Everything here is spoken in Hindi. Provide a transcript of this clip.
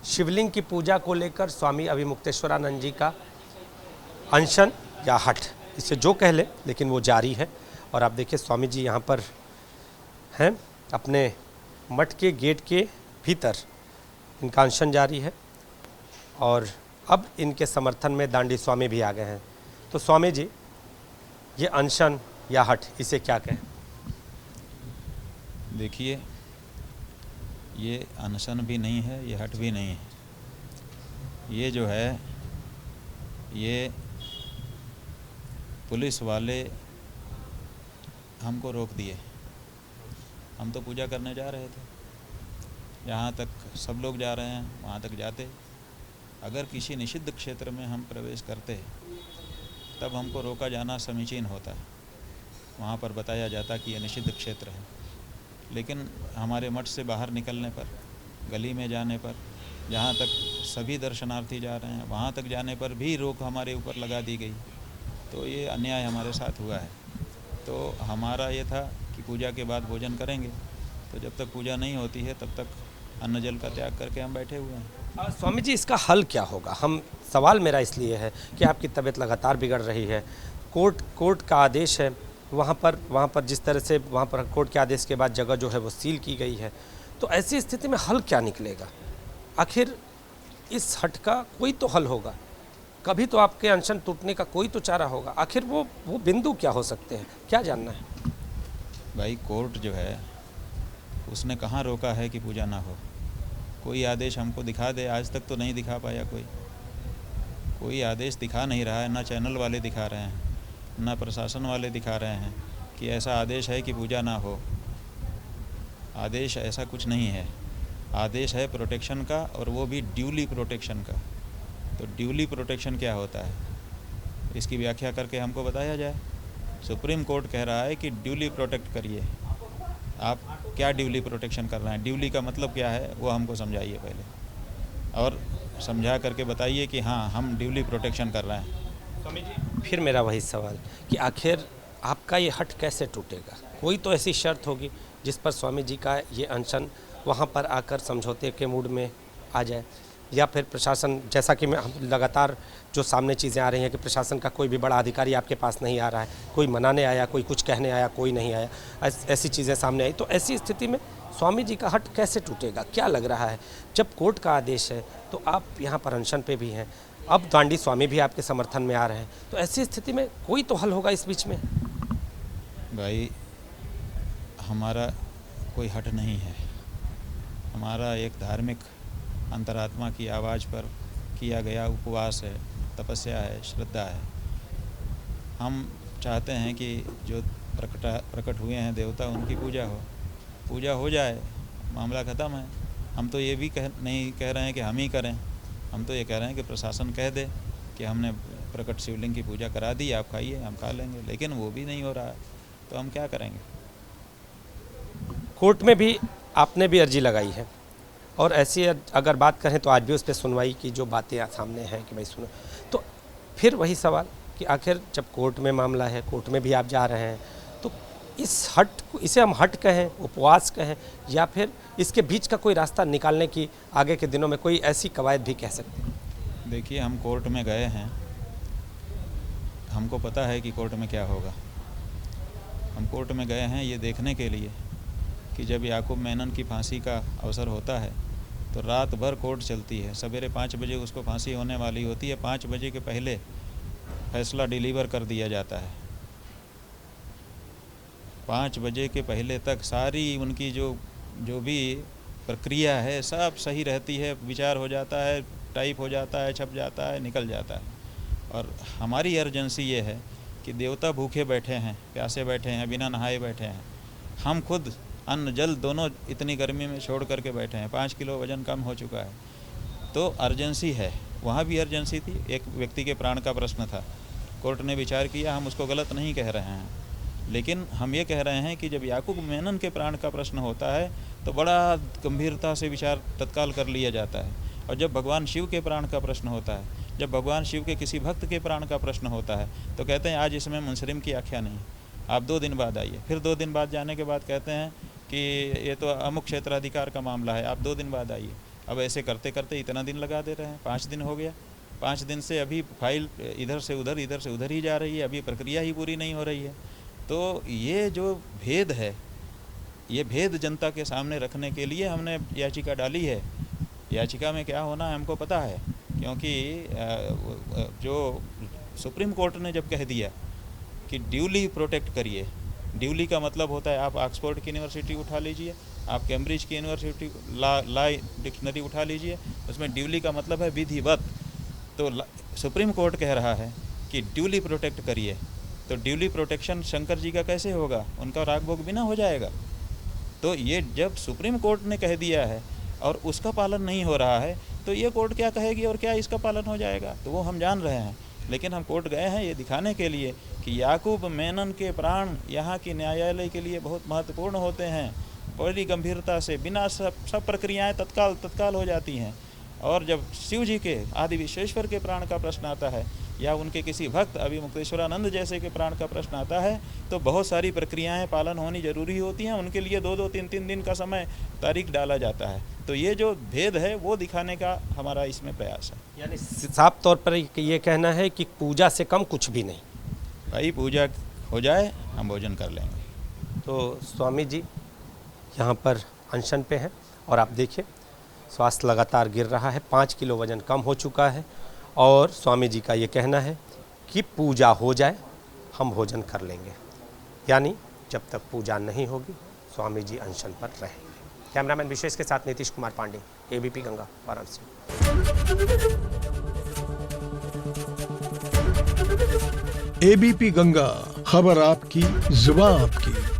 शिवलिंग की पूजा को लेकर स्वामी अभिमुक्तेश्वरानंद जी का अनशन या हठ, इसे जो कह ले, लेकिन वो जारी है। और आप देखिए स्वामी जी यहाँ पर हैं, अपने मठ के गेट के भीतर इनका अनशन जारी है। और अब इनके समर्थन में दांडी स्वामी भी आ गए हैं। तो स्वामी जी, ये अनशन या हठ, इसे क्या कहें? देखिए, ये अनशन भी नहीं है, ये हट भी नहीं है। ये जो है, ये पुलिस वाले हमको रोक दिए। हम तो पूजा करने जा रहे थे, जहाँ तक सब लोग जा रहे हैं वहाँ तक जाते। अगर किसी निषिद्ध क्षेत्र में हम प्रवेश करते तब हमको रोका जाना समीचीन होता। वहाँ पर बताया जाता कि यह निषिद्ध क्षेत्र है। लेकिन हमारे मठ से बाहर निकलने पर, गली में जाने पर, जहाँ तक सभी दर्शनार्थी जा रहे हैं वहाँ तक जाने पर भी रोक हमारे ऊपर लगा दी गई। तो ये अन्याय हमारे साथ हुआ है। तो हमारा ये था कि पूजा के बाद भोजन करेंगे, तो जब तक पूजा नहीं होती है तब तक अन्न जल का त्याग करके हम बैठे हुए हैं। स्वामी जी, इसका हल क्या होगा? सवाल मेरा इसलिए है कि आपकी तबीयत लगातार बिगड़ रही है। कोर्ट का आदेश है, वहाँ पर जिस तरह से वहाँ पर कोर्ट के आदेश के बाद जगह जो है वो सील की गई है। तो ऐसी स्थिति में हल क्या निकलेगा? आखिर इस हट का कोई तो हल होगा, कभी तो आपके अनशन टूटने का कोई तो चारा होगा। आखिर वो बिंदु क्या हो सकते हैं, क्या जानना है? भाई, कोर्ट जो है उसने कहाँ रोका है कि पूजा ना हो? कोई आदेश हमको दिखा दे। आज तक तो नहीं दिखा पाया कोई आदेश दिखा नहीं रहा है। ना चैनल वाले दिखा रहे हैं, ना प्रशासन वाले दिखा रहे हैं कि ऐसा आदेश है कि पूजा ना हो। आदेश ऐसा कुछ नहीं है। आदेश है प्रोटेक्शन का, और वो भी ड्यूली प्रोटेक्शन का। तो ड्यूली प्रोटेक्शन क्या होता है, इसकी व्याख्या करके हमको बताया जाए। सुप्रीम कोर्ट कह रहा है कि ड्यूली प्रोटेक्ट करिए। आप क्या ड्यूली प्रोटेक्शन कर रहे हैं? ड्यूली का मतलब क्या है वो हमको समझाइए पहले, और समझा करके बताइए कि हाँ, हम ड्यूली प्रोटेक्शन कर रहे हैं। स्वामी जी, फिर मेरा वही सवाल कि आखिर आपका ये हट कैसे टूटेगा? कोई तो ऐसी शर्त होगी जिस पर स्वामी जी का ये अनशन वहाँ पर आकर समझौते के मूड में आ जाए, या फिर प्रशासन, जैसा कि हम लगातार जो सामने चीज़ें आ रही हैं कि प्रशासन का कोई भी बड़ा अधिकारी आपके पास नहीं आ रहा है, कोई मनाने आया, कोई कुछ कहने आया, कोई नहीं आया, ऐसी चीज़ें सामने आई। तो ऐसी स्थिति में स्वामी जी का हट कैसे टूटेगा? क्या लग रहा है? जब कोर्ट का आदेश है तो आप यहाँ पर अनशन पे भी हैं, अब दांडी स्वामी भी आपके समर्थन में आ रहे हैं, तो ऐसी स्थिति में कोई तो हल होगा इस बीच में। भाई, हमारा कोई हट नहीं है। हमारा एक धार्मिक अंतरात्मा की आवाज़ पर किया गया उपवास है, तपस्या है, श्रद्धा है। हम चाहते हैं कि जो प्रकट हुए हैं देवता, उनकी पूजा हो जाए, मामला ख़त्म है। हम तो ये भी नहीं कह रहे हैं कि हम ही करें। हम तो ये कह रहे हैं कि प्रशासन कह दे कि हमने प्रकट शिवलिंग की पूजा करा दी, आप खाइए, हम खा लेंगे। लेकिन वो भी नहीं हो रहा है, तो हम क्या करेंगे? कोर्ट में भी आपने भी अर्जी लगाई है, और ऐसी अगर बात करें तो आज भी उस पर सुनवाई की जो बातें सामने हैं कि भाई सुनो, तो फिर वही सवाल कि आखिर जब कोर्ट में मामला है, कोर्ट में भी आप जा रहे हैं, तो इस हट को, इसे हम हट कहें, उपवास कहें, या फिर इसके बीच का कोई रास्ता निकालने की आगे के दिनों में कोई ऐसी कवायद भी कह सकते हैं? देखिए, हम कोर्ट में गए हैं, हमको पता है कि कोर्ट में क्या होगा। हम कोर्ट में गए हैं ये देखने के लिए कि जब याकूब मेनन की फांसी का अवसर होता है तो रात भर कोर्ट चलती है। सवेरे 5 बजे उसको फांसी होने वाली होती है, 5 बजे के पहले फैसला डिलीवर कर दिया जाता है। 5 बजे के पहले तक सारी उनकी जो भी प्रक्रिया है सब सही रहती है। विचार हो जाता है, टाइप हो जाता है, छप जाता है, निकल जाता है। और हमारी अर्जेंसी ये है कि देवता भूखे बैठे हैं, प्यासे बैठे हैं, बिना नहाए बैठे हैं। हम खुद अन्न जल दोनों इतनी गर्मी में छोड़ करके बैठे हैं। 5 किलो वज़न कम हो चुका है, तो अर्जेंसी है। वहाँ भी अर्जेंसी थी, एक व्यक्ति के प्राण का प्रश्न था। कोर्ट ने विचार किया, हम उसको गलत नहीं कह रहे हैं, लेकिन हम ये कह रहे हैं कि जब याकूब मेनन के प्राण का प्रश्न होता है तो बड़ा गंभीरता से विचार तत्काल कर लिया जाता है। और जब भगवान शिव के प्राण का प्रश्न होता है, जब भगवान शिव के किसी भक्त के प्राण का प्रश्न होता है, तो कहते हैं आज इसमें मुंसरिम की आख्या नहीं, आप 2 दिन बाद आइए। फिर 2 दिन बाद जाने के बाद कहते हैं कि ये तो अमुक क्षेत्राधिकार का मामला है, आप 2 दिन बाद आइए। अब ऐसे करते करते इतना दिन लगा दे रहे हैं, 5 दिन हो गया, 5 दिन से अभी फाइल इधर से उधर ही जा रही है, अभी प्रक्रिया ही पूरी नहीं हो रही है। तो ये जो भेद है, ये भेद जनता के सामने रखने के लिए हमने याचिका डाली है। याचिका में क्या होना है हमको पता है, क्योंकि जो सुप्रीम कोर्ट ने जब कह दिया कि ड्यूली प्रोटेक्ट करिए, ड्यूली का मतलब होता है आप ऑक्सफोर्ड की यूनिवर्सिटी उठा लीजिए, आप कैम्ब्रिज की यूनिवर्सिटी ला डिक्शनरी उठा लीजिए, उसमें ड्यूली का मतलब है विधिवत। तो सुप्रीम कोर्ट कह रहा है कि ड्यूली प्रोटेक्ट करिए, तो ड्यूली प्रोटेक्शन शंकर जी का कैसे होगा, उनका राग भोग बिना हो जाएगा। तो ये जब सुप्रीम कोर्ट ने कह दिया है और उसका पालन नहीं हो रहा है, तो ये कोर्ट क्या कहेगी और क्या इसका पालन हो जाएगा, तो वो हम जान रहे हैं। लेकिन हम कोर्ट गए हैं ये दिखाने के लिए कि याकूब मेनन के प्राण यहाँ की न्यायालय के लिए बहुत महत्वपूर्ण होते हैं, बड़ी गंभीरता से, बिना सब प्रक्रियाएं तत्काल हो जाती हैं। और जब शिव जी के आदि विश्वेश्वर के प्राण का प्रश्न आता है या उनके किसी भक्त अभी मुक्तेश्वरानंद जैसे के प्राण का प्रश्न आता है, तो बहुत सारी प्रक्रियाएं पालन होनी जरूरी होती हैं, उनके लिए 2-2, 3-3 दिन का समय तारीख डाला जाता है। तो ये जो भेद है वो दिखाने का हमारा इसमें प्रयास है। यानी साफ तौर पर ये कहना है कि पूजा से कम कुछ भी नहीं, भाई पूजा हो जाए हम भोजन कर लेंगे। तो स्वामी जी यहाँ पर अनशन पे हैं और आप देखिए स्वास्थ्य लगातार गिर रहा है, 5 किलो वजन कम हो चुका है और स्वामी जी का ये कहना है कि पूजा हो जाए हम भोजन कर लेंगे, यानी जब तक पूजा नहीं होगी स्वामी जी अनशन पर रहेंगे। कैमरामैन विशेष के साथ नीतीश कुमार पांडे, एबीपी गंगा, वाराणसी। एबीपी गंगा, खबर आपकी, जुबान आपकी।